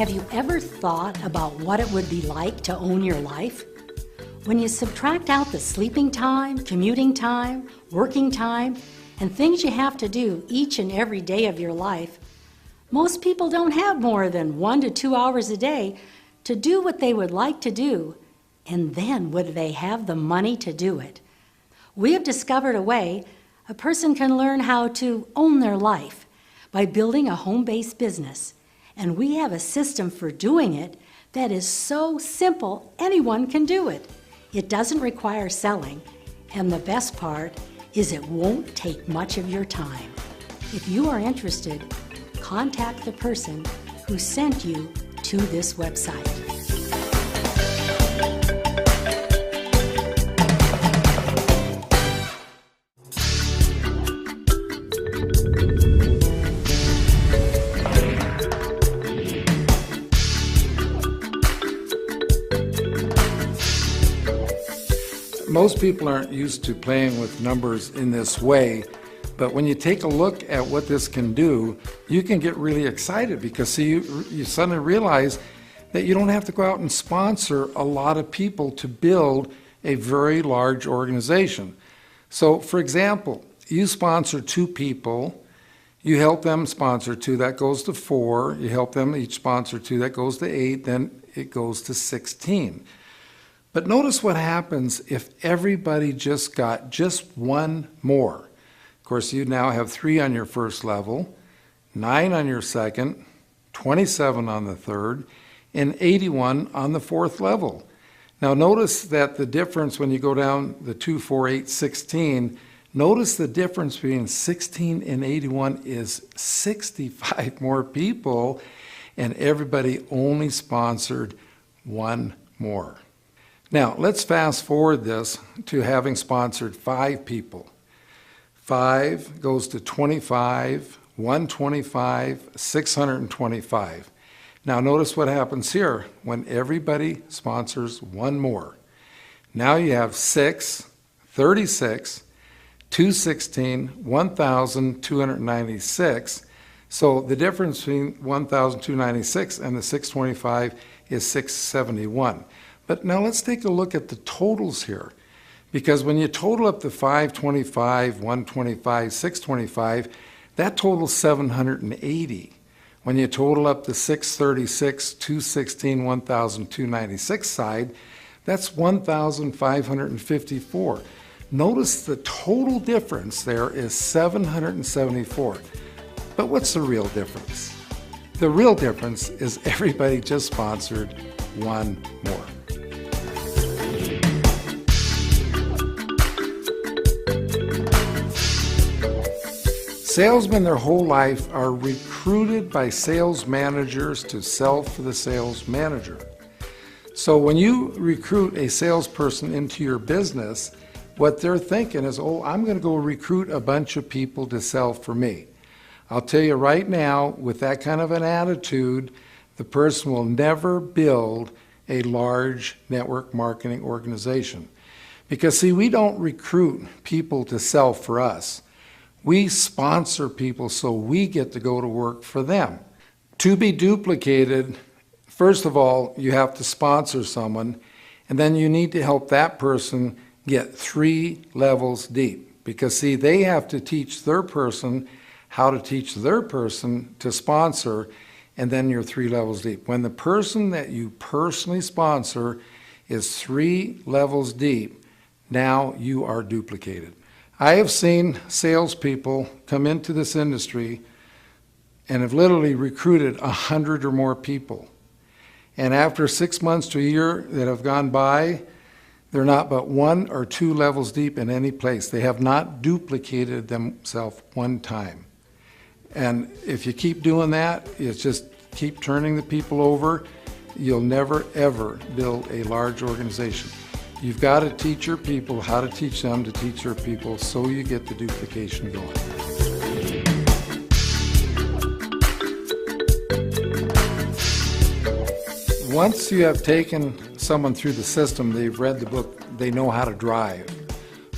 Have you ever thought about what it would be like to own your life? When you subtract out the sleeping time, commuting time, working time, and things you have to do each and every day of your life, most people don't have more than 1 to 2 hours a day to do what they would like to do, and then would they have the money to do it? We have discovered a way a person can learn how to own their life by building a home-based business. And we have a system for doing it that is so simple, anyone can do it. It doesn't require selling, and the best part is it won't take much of your time. If you are interested, contact the person who sent you to this website. Most people aren't used to playing with numbers in this way, but when you take a look at what this can do, you can get really excited because see, you suddenly realize that you don't have to go out and sponsor a lot of people to build a very large organization. So for example, you sponsor 2 people, you help them sponsor 2, that goes to 4, you help them each sponsor 2, that goes to 8, then it goes to 16. But notice what happens if everybody just got just 1 more. Of course, you now have 3 on your first level, 9 on your second, 27 on the third, and 81 on the 4th level. Now notice that the difference when you go down the 2, 4, 8, 16, notice the difference between 16 and 81 is 65 more people, and everybody only sponsored 1 more. Now, let's fast forward this to having sponsored 5 people. 5 goes to 25, 125, 625. Now, notice what happens here when everybody sponsors 1 more. Now you have 6, 36, 216, 1,296. So the difference between 1,296 and the 625 is 671. But now let's take a look at the totals here. Because when you total up the 525, 125, 625, that totals 780. When you total up the 636, 216, 1,296 side, that's 1,554. Notice the total difference there is 774. But what's the real difference? The real difference is everybody just sponsored 1 more. Salesmen their whole life are recruited by sales managers to sell for the sales manager. So when you recruit a salesperson into your business, what they're thinking is, oh, I'm going to go recruit a bunch of people to sell for me. I'll tell you right now, with that kind of an attitude, the person will never build a large network marketing organization. Because see, we don't recruit people to sell for us. We sponsor people so we get to go to work for them. To be duplicated, first of all, you have to sponsor someone, and then you need to help that person get 3 levels deep. Because see, they have to teach their person how to teach their person to sponsor, and then you're 3 levels deep. When the person that you personally sponsor is 3 levels deep, now you are duplicated. I have seen salespeople come into this industry and have literally recruited 100 or more people. And after 6 months to a year that have gone by, they're not but 1 or 2 levels deep in any place. They have not duplicated themselves 1 time. And if you keep doing that, it's just keep turning the people over, you'll never ever build a large organization. You've got to teach your people how to teach them to teach their people so you get the duplication going. Once you have taken someone through the system, they've read the book, they know how to drive.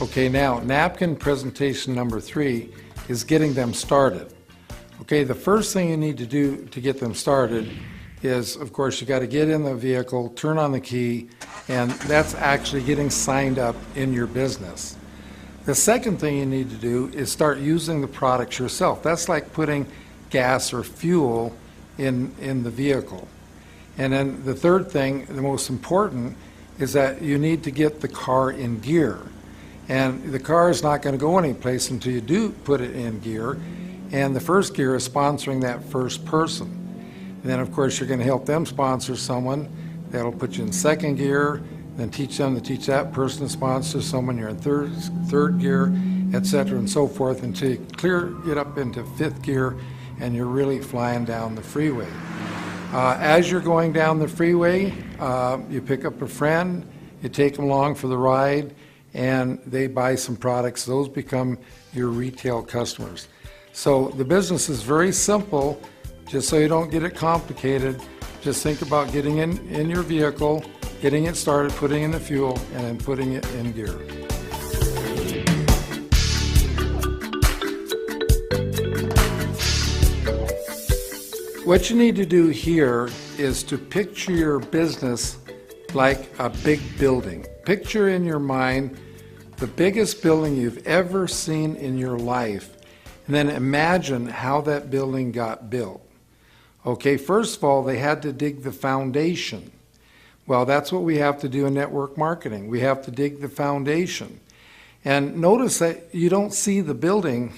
Okay, now napkin presentation number 3 is getting them started. Okay, the first thing you need to do to get them started is, of course, you got to get in the vehicle, turn on the key, and that's actually getting signed up in your business. The second thing you need to do is start using the products yourself. That's like putting gas or fuel in the vehicle. And then the third thing, the most important, is that you need to get the car in gear. And the car is not going to go anyplace until you do put it in gear. And the first gear is sponsoring that first person. And then, of course, you're going to help them sponsor someone. That'll put you in second gear, then teach them to teach that person to sponsor someone. You're in third gear, etc., and so forth, until you get up into fifth gear, and you're really flying down the freeway. As you're going down the freeway, you pick up a friend, you take them along for the ride, and they buy some products. Those become your retail customers. So the business is very simple. Just so you don't get it complicated, just think about getting in your vehicle, getting it started, putting in the fuel, and then putting it in gear. What you need to do here is to picture your business like a big building. Picture in your mind the biggest building you've ever seen in your life, and then imagine how that building got built. Okay, first of all, they had to dig the foundation. Well, that's what we have to do in network marketing. We have to dig the foundation. And notice that you don't see the building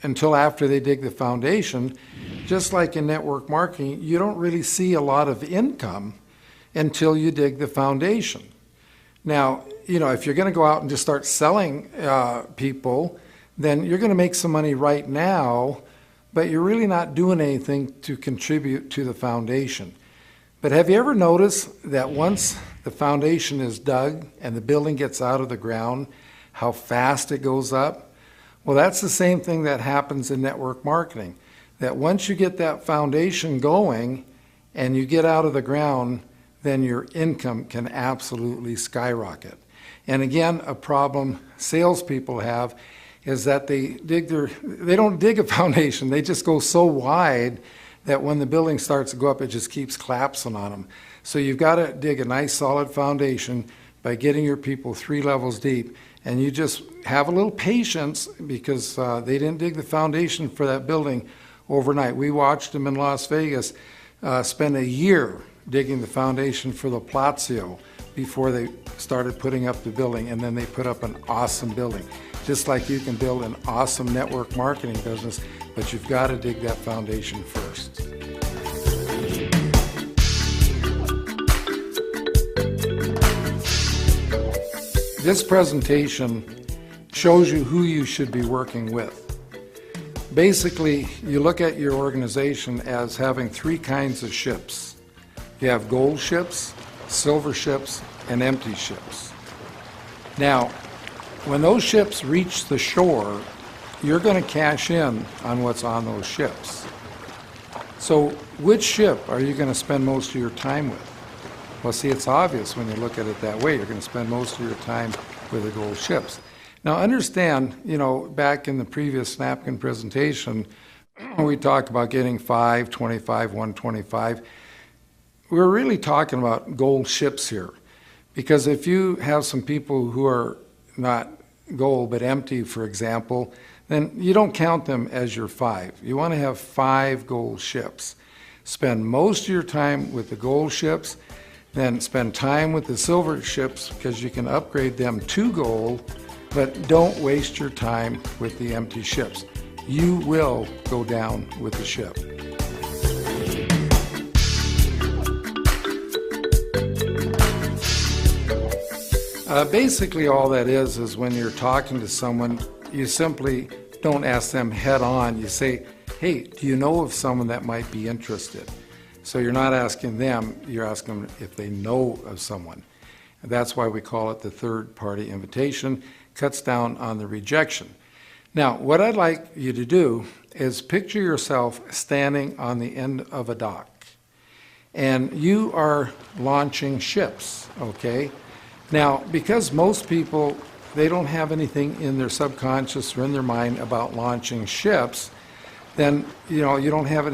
until after they dig the foundation. Just like in network marketing, you don't really see a lot of income until you dig the foundation. Now, if you're going to go out and just start selling people, then you're going to make some money right now, but you're really not doing anything to contribute to the foundation. But have you ever noticed that once the foundation is dug and the building gets out of the ground, how fast it goes up? Well, that's the same thing that happens in network marketing. That once you get that foundation going and you get out of the ground, then your income can absolutely skyrocket. And again, a problem salespeople have is that they don't dig a foundation. They just go so wide that when the building starts to go up, it just keeps collapsing on them. So you've got to dig a nice solid foundation by getting your people 3 levels deep. And you just have a little patience because they didn't dig the foundation for that building overnight. We watched them in Las Vegas spend a year digging the foundation for the Palazzo before they started putting up the building, and then they put up an awesome building. Just like you can build an awesome network marketing business, but you've got to dig that foundation first. This presentation shows you who you should be working with. Basically, you look at your organization as having 3 kinds of ships. You have gold ships, silver ships, and empty ships. Now, when those ships reach the shore, you're going to cash in on what's on those ships. So which ship are you going to spend most of your time with? Well, see, it's obvious when you look at it that way. You're going to spend most of your time with the gold ships. Now, understand, back in the previous napkin presentation, we talked about getting 5, 25, 125. We're really talking about gold ships here. Because if you have some people who are not gold but empty, for example, then you don't count them as your 5. You want to have 5 gold ships. Spend most of your time with the gold ships, then spend time with the silver ships because you can upgrade them to gold, but don't waste your time with the empty ships. You will go down with the ship. Basically all that is when you're talking to someone, you simply don't ask them head on. You say, hey, do you know of someone that might be interested? So you're not asking them, you're asking them if they know of someone. And that's why we call it the third-party invitation. Cuts down on the rejection. Now, what I'd like you to do is picture yourself standing on the end of a dock. And you are launching ships, okay? Now, because most people, they don't have anything in their subconscious or in their mind about launching ships, then you don't have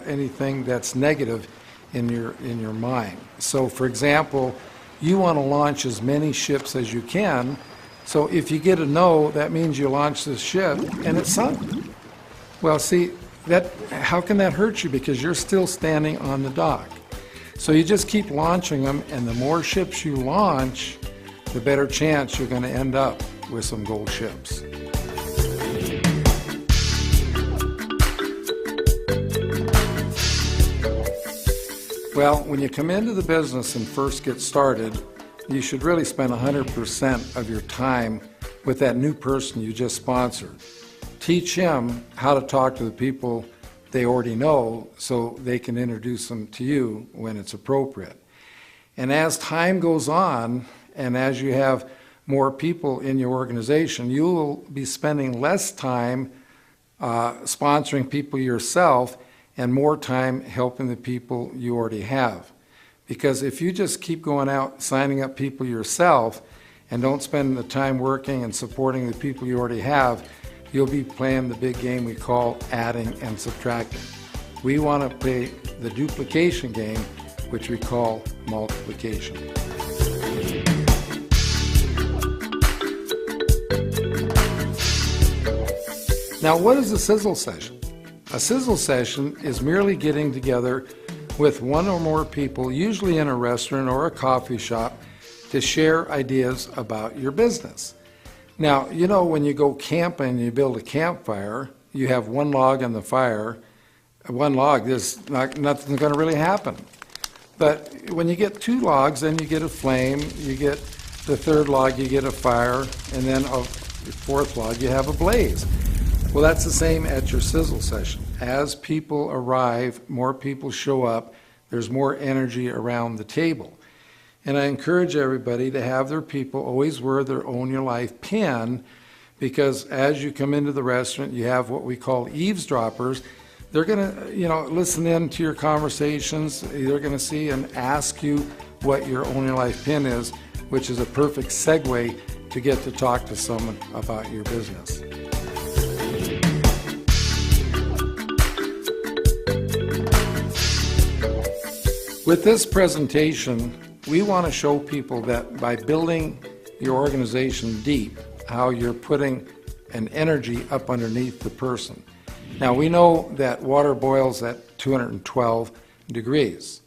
anything that's negative in your mind. So for example, you want to launch as many ships as you can. So if you get a no, that means you launch this ship and it's sunk. Well, see, how can that hurt you? Because you're still standing on the dock. So you just keep launching them, and the more ships you launch, the better chance you're going to end up with some gold ships. Well, when you come into the business and first get started, you should really spend 100% of your time with that new person you just sponsored. Teach him how to talk to the people they already know so they can introduce them to you when it's appropriate. And as time goes on, and as you have more people in your organization, you will be spending less time sponsoring people yourself and more time helping the people you already have. Because if you just keep going out signing up people yourself and don't spend the time working and supporting the people you already have, you'll be playing the big game we call adding and subtracting. We want to play the duplication game, which we call multiplication. Now, what is a sizzle session? A sizzle session is merely getting together with one or more people, usually in a restaurant or a coffee shop, to share ideas about your business. Now, you know, when you go camping and you build a campfire, you have one log on the fire. One log, nothing's going to really happen. But when you get two logs, then you get a flame. You get the third log, you get a fire, and then a fourth log, you have a blaze. Well, that's the same at your sizzle session. As people arrive, more people show up, there's more energy around the table. And I encourage everybody to have their people always wear their Own Your Life pin, because as you come into the restaurant, you have what we call eavesdroppers. They're going to, listen in to your conversations. They're going to see and ask you what your Own Your Life pin is, which is a perfect segue to get to talk to someone about your business. With this presentation, we want to show people that by building your organization deep, how you're putting an energy up underneath the person. Now, we know that water boils at 212 degrees,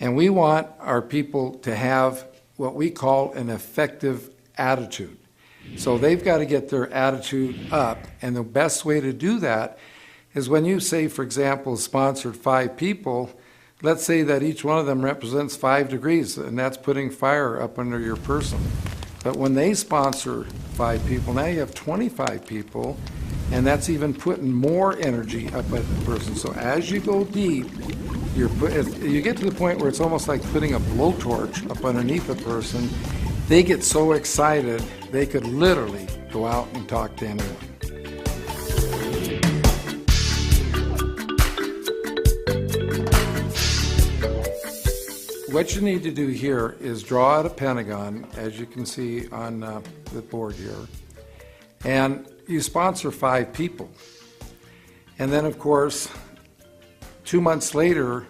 and we want our people to have what we call an effective attitude. So they've got to get their attitude up, and the best way to do that is when you say, for example, sponsored 5 people, let's say that each one of them represents 5 degrees, and that's putting fire up under your person. But when they sponsor 5 people, now you have 25 people, and that's even putting more energy up at the person. So as you go deep, you get to the point where it's almost like putting a blowtorch up underneath a person. They get so excited, they could literally go out and talk to anyone. What you need to do here is draw out a pentagon, as you can see on the board here, and you sponsor 5 people. And then, of course, 2 months later,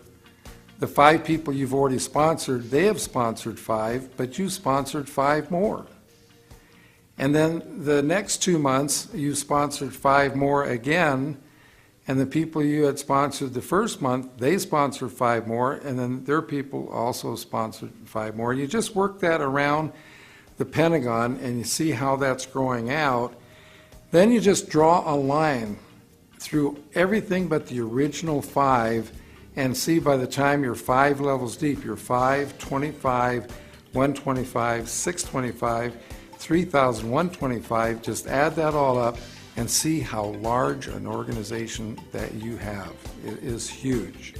the 5 people you've already sponsored, they have sponsored 5, but you sponsored 5 more. And then the next 2 months, you sponsored 5 more again, and the people you had sponsored the first month, they sponsored 5 more, and then their people also sponsored 5 more. You just work that around the pentagon, and you see how that's growing out. Then you just draw a line through everything but the original 5, and see by the time you're 5 levels deep, you're 5, 25, 125, 625, 3,125, just add that all up, and see how large an organization that you have. It is huge.